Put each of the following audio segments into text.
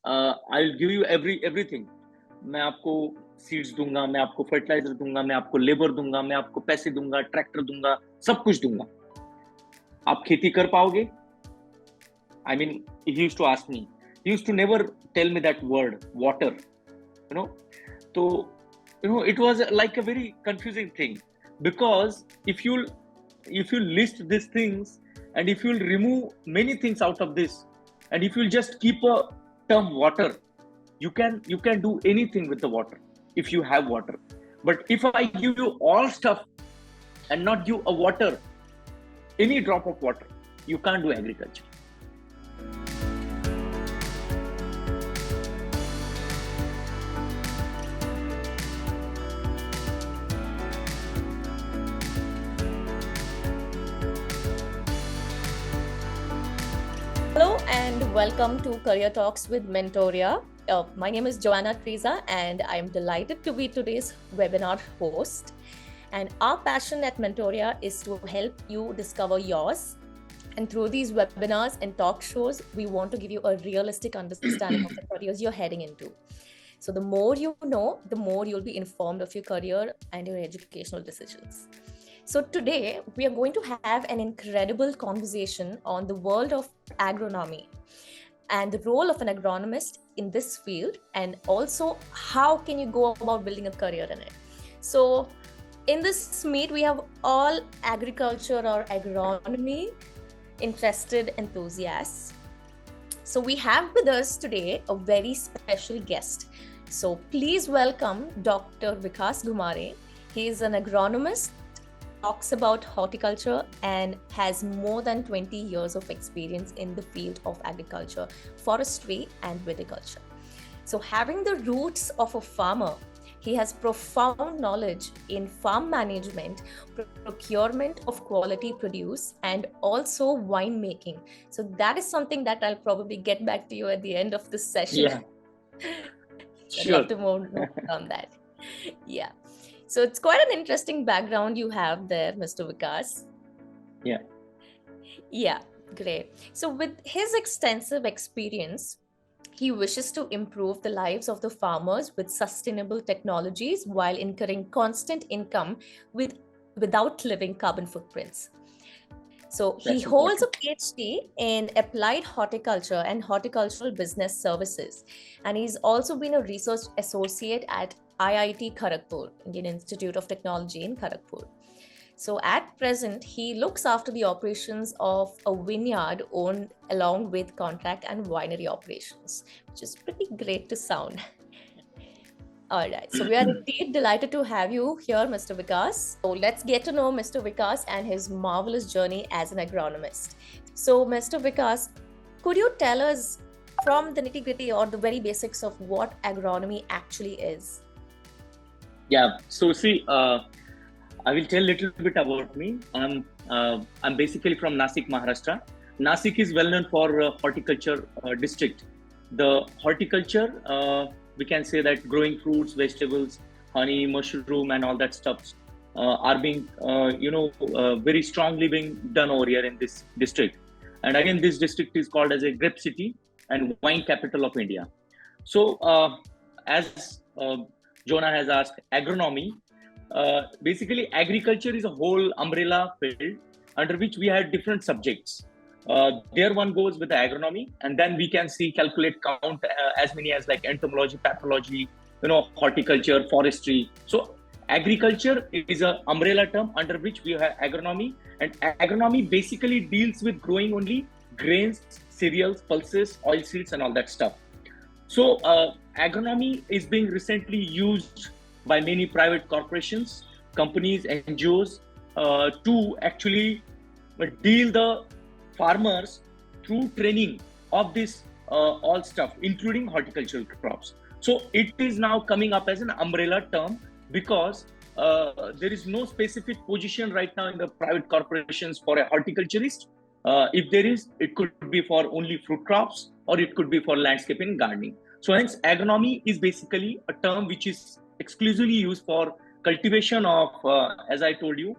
I'll give you everything. मैं आपको seeds दूंगा, मैं आपको फर्टिलाइजर दूंगा, मैं आपको लेबर दूंगा, मैं आपको पैसे दूंगा, ट्रैक्टर दूंगा, सब कुछ दूंगा. आप खेती कर पाओगे? I mean, he used to ask me. He used to never tell me that word, water. You know, so it was like a very confusing thing, because if you list these things, and if you'll remove many things out of this, and if you'll just keep a term water, you can do anything with the water if you have water. But if I give you all stuff and not give a water, any drop of water, you can't do agriculture. Hello and welcome to Career Talks with Mentoria. My name is Joanna Teresa and I am delighted to be today's webinar host. And our passion at Mentoria is to help you discover yours. And through these webinars and talk shows, we want to give you a realistic understanding of the careers you're heading into. So the more you know, the more you'll be informed of your career and your educational decisions. So today we are going to have an incredible conversation on the world of agronomy and the role of an agronomist in this field, and also how can you go about building a career in it. So in this meet, we have all agriculture or agronomy interested enthusiasts. So we have with us today a very special guest. So please welcome Dr. Vikas Ghumare. He is an agronomist, talks about horticulture, and has more than 20 years of experience in the field of agriculture, forestry, and viticulture. So having the roots of a farmer, he has profound knowledge in farm management, procurement of quality produce, and also winemaking. So that is something that I'll probably get back to you at the end of this session. Yeah. I'd love to more on that. Yeah. So it's quite an interesting background you have there, Mr. Vikas. Yeah. Yeah, great. So with his extensive experience, he wishes to improve the lives of the farmers with sustainable technologies while incurring constant income without leaving carbon footprints. So he holds a PhD in applied horticulture and horticultural business services. And he's also been a research associate at IIT Kharagpur, Indian Institute of Technology in Kharagpur. So at present, he looks after the operations of a vineyard owned along with contract and winery operations, which is pretty great to sound. All right, so we are indeed delighted to have you here, Mr. Vikas. So let's get to know Mr. Vikas and his marvelous journey as an agronomist. So Mr. Vikas, could you tell us from the nitty-gritty or the very basics of what agronomy actually is? Yeah, so see, I will tell a little bit about me. I'm basically from Nasik, Maharashtra. Nasik is well known for horticulture district. The horticulture, we can say that growing fruits, vegetables, honey, mushroom, and all that stuff are being, very strongly being done over here in this district. And again, this district is called as a grape city and wine capital of India. So, as Jonah has asked, agronomy. Basically, agriculture is a whole umbrella field under which we have different subjects. There one goes with the agronomy, and then we can calculate, count as many as like entomology, pathology, horticulture, forestry. So agriculture is an umbrella term under which we have agronomy, and agronomy basically deals with growing only grains, cereals, pulses, oilseeds, and all that stuff. So agronomy is being recently used by many private corporations, companies, NGOs to actually deal the farmers through training of this all stuff, including horticultural crops. So it is now coming up as an umbrella term because there is no specific position right now in the private corporations for a horticulturist. If there is, it could be for only fruit crops, or it could be for landscaping and gardening. So hence agronomy is basically a term which is exclusively used for cultivation of, as I told you,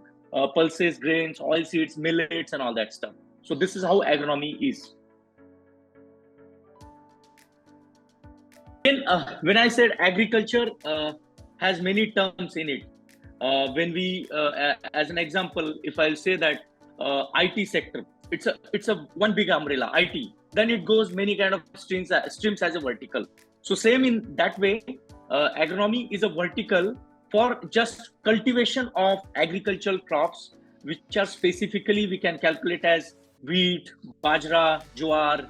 pulses, grains, oilseeds, millets, and all that stuff. So this is how agronomy is. when I said agriculture has many terms in it. When we, as an example, if I'll say that IT sector, it's a one big umbrella, IT. Then it goes many kind of streams as a vertical. So same in that way, agronomy is a vertical for just cultivation of agricultural crops, which are specifically we can calculate as wheat, bajra, jowar.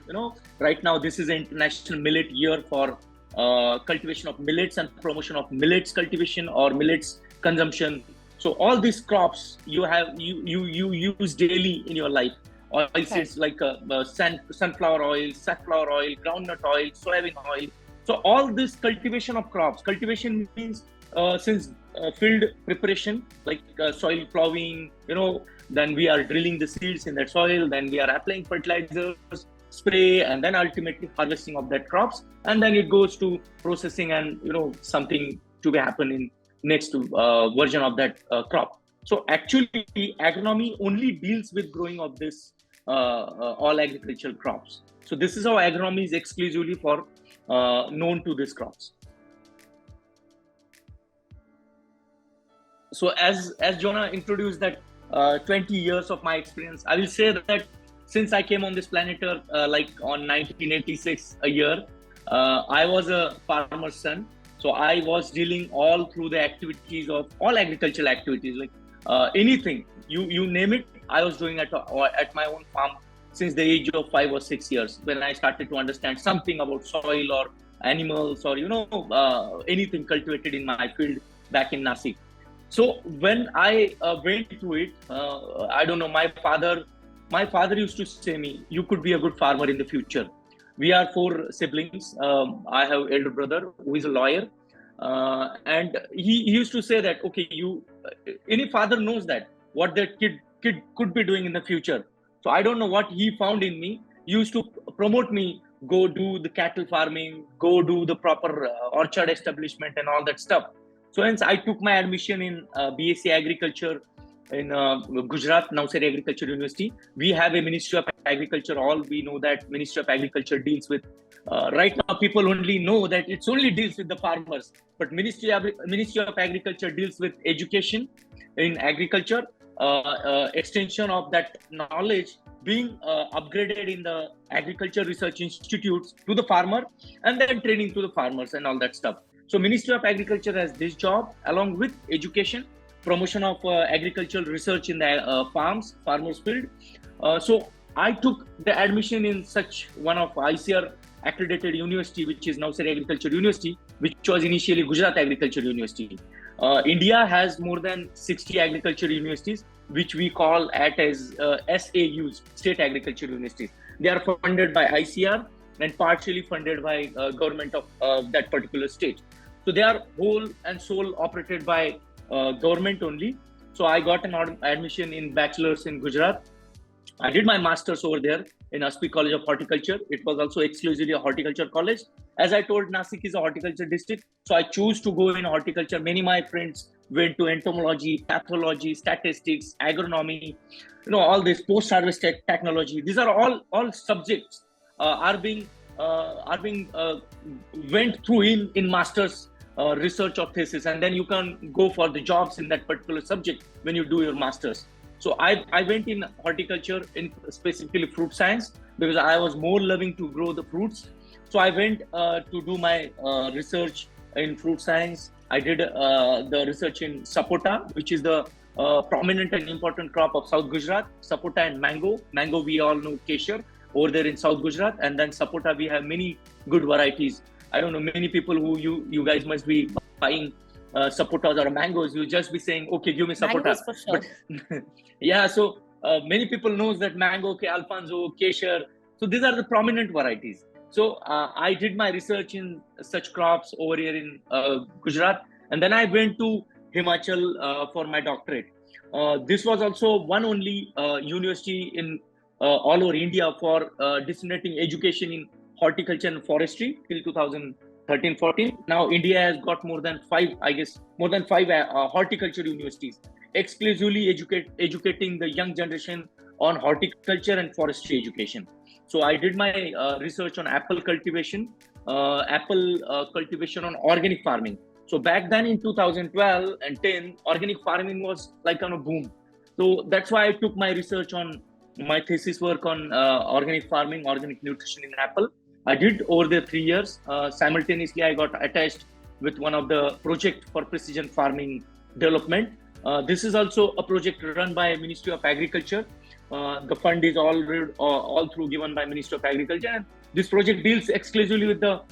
Right now this is an international millet year for cultivation of millets and promotion of millets cultivation or millets consumption. So all these crops you use daily in your life. Oilseeds like sunflower oil, safflower oil, groundnut oil, soybean oil. So all this cultivation of crops. Cultivation means since field preparation, like soil plowing. Then we are drilling the seeds in that soil. Then we are applying fertilizers, spray, and then ultimately harvesting of that crops. And then it goes to processing and something to be happen in next version of that crop. So actually, agronomy only deals with growing of this all agricultural crops. So this is how agronomy is exclusively for known to these crops. So as Jonah introduced that 20 years of my experience, I will say that since I came on this planet Earth like on 1986 a year, I was a farmer's son. So I was dealing all through the activities of all agricultural activities, like anything, you name it, I was doing at my own farm since the age of 5 or 6 years, when I started to understand something about soil or animals or anything cultivated in my field back in Nasik. So when I went through it, I don't know, my father used to say me, you could be a good farmer in the future. We are 4 siblings. I have elder brother who is a lawyer, and he used to say that, okay, any father knows that what their kid could be doing in the future. So I don't know what he found in me. He used to promote me, go do the cattle farming, go do the proper orchard establishment and all that stuff. So hence I took my admission in BSc Agriculture in Gujarat, Navsari Agriculture University. We have a Ministry of Agriculture. All we know that Ministry of Agriculture deals with, right now people only know that it's only deals with the farmers, but Ministry of Agriculture deals with education in agriculture, extension of that knowledge being upgraded in the agriculture research institutes to the farmer, and then training to the farmers and all that stuff. So Ministry of Agriculture has this job along with education, promotion of agricultural research in the farmers field. So I took the admission in such one of ICR accredited university, which is Navsari Agriculture University, which was initially Gujarat Agriculture University. India has more than 60 agriculture universities, which we call as SAUs, State Agriculture Universities. They are funded by ICR and partially funded by government of that particular state. So they are whole and sole operated by government only. So I got an admission in bachelor's in Gujarat. I did my master's over there in Aspi College of Horticulture. It was also exclusively a horticulture college. As I told, Nasik is a horticulture district. So I chose to go in horticulture. Many of my friends went to entomology, pathology, statistics, agronomy, all this post-harvest technology. These are all subjects are being went through in master's research or thesis, and then you can go for the jobs in that particular subject when you do your master's. So I went in horticulture, in specifically fruit science, because I was more loving to grow the fruits. So I went to do my research in fruit science. I did the research in sapota, which is the prominent and important crop of South Gujarat. Sapota and mango. Mango, we all know Kesher over there in South Gujarat. And then sapota, we have many good varieties. I don't know, many people who you guys must be buying sapotas or mangoes. You'll just be saying, okay, give me sapota. Mangoes for sure. But, yeah, so many people knows that mango, Alfonso, Kesher. So these are the prominent varieties. So I did my research in such crops over here in Gujarat. And then I went to Himachal for my doctorate. This was also one only university in all over India for disseminating education in horticulture and forestry till 2013-14. Now India has got more than five horticulture universities, exclusively educating the young generation on horticulture and forestry education. So I did my research on apple cultivation apple cultivation on organic farming. So back then in 2012 and 10, organic farming was like on a boom. So that's why I took my research on my thesis work on organic farming, organic nutrition in apple. I did over the 3 years. Simultaneously, I got attached with one of the project for precision farming development. This is also a project run by Ministry of Agriculture. The fund is all through given by Ministry of Agriculture, and this project deals exclusively with the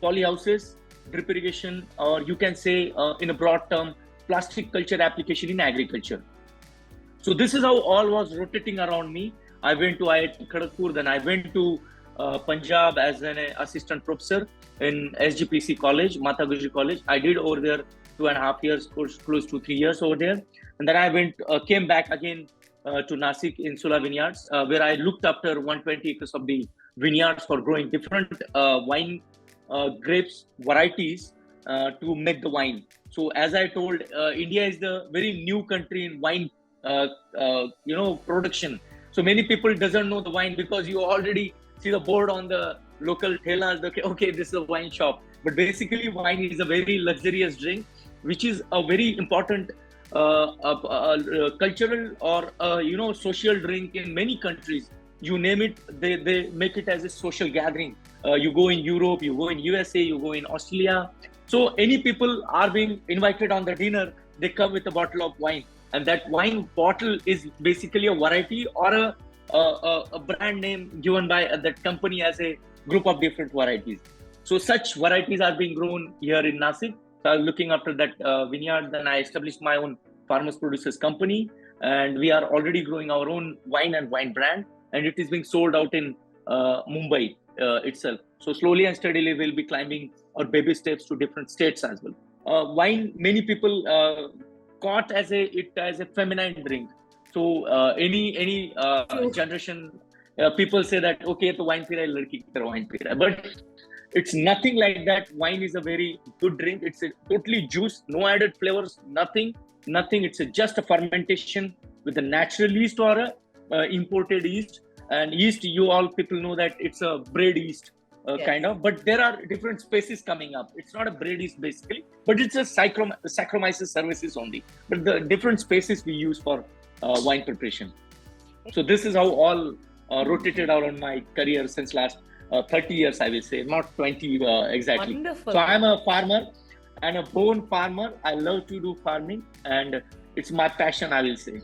polyhouses, drip irrigation, or you can say in a broad term, plastic culture application in agriculture. So this is how all was rotating around me. I went to IIT Kharagpur, then I went to Punjab as an assistant professor in SGPC College, Mata Gujri College. I did over there 2.5 years, close to 3 years over there. And then I came back again to Nasik in Sula Vineyards, where I looked after 120 acres of the vineyards for growing different wine grapes varieties to make the wine. So as I told, India is the very new country in wine production. So many people doesn't know the wine because you already see the board on the local thellas. Okay, this is a wine shop. But basically, wine is a very luxurious drink, which is a very important cultural or social drink in many countries. You name it, they make it as a social gathering. You go in Europe, you go in USA, you go in Australia. So any people are being invited on the dinner, they come with a bottle of wine. And that wine bottle is basically a variety or a brand name given by that company as a group of different varieties. So such varieties are being grown here in Nasik. So I was looking after that vineyard. Then I established my own farmers producers company, and we are already growing our own wine and wine brand, and it is being sold out in Mumbai itself. So slowly and steadily we'll be climbing our baby steps to different states as well. Wine, many people caught as a feminine drink. So any generation, people say that okay, to wine pira ladki ki tarah wine pira, but it's nothing like that. Wine is a very good drink. It's a totally juice, no added flavors, nothing. It's just a fermentation with a natural yeast or a imported yeast. And yeast, you all people know that it's a bread yeast kind of, but there are different species coming up. It's not a bread yeast basically, but it's a Saccharomyces cerevisiae only. But the different species we use for wine preparation. So this is how all rotated around my career since last 30 years, I will say, not 20 exactly. Wonderful. So I'm a farmer and a born farmer. I love to do farming, and it's my passion, I will say.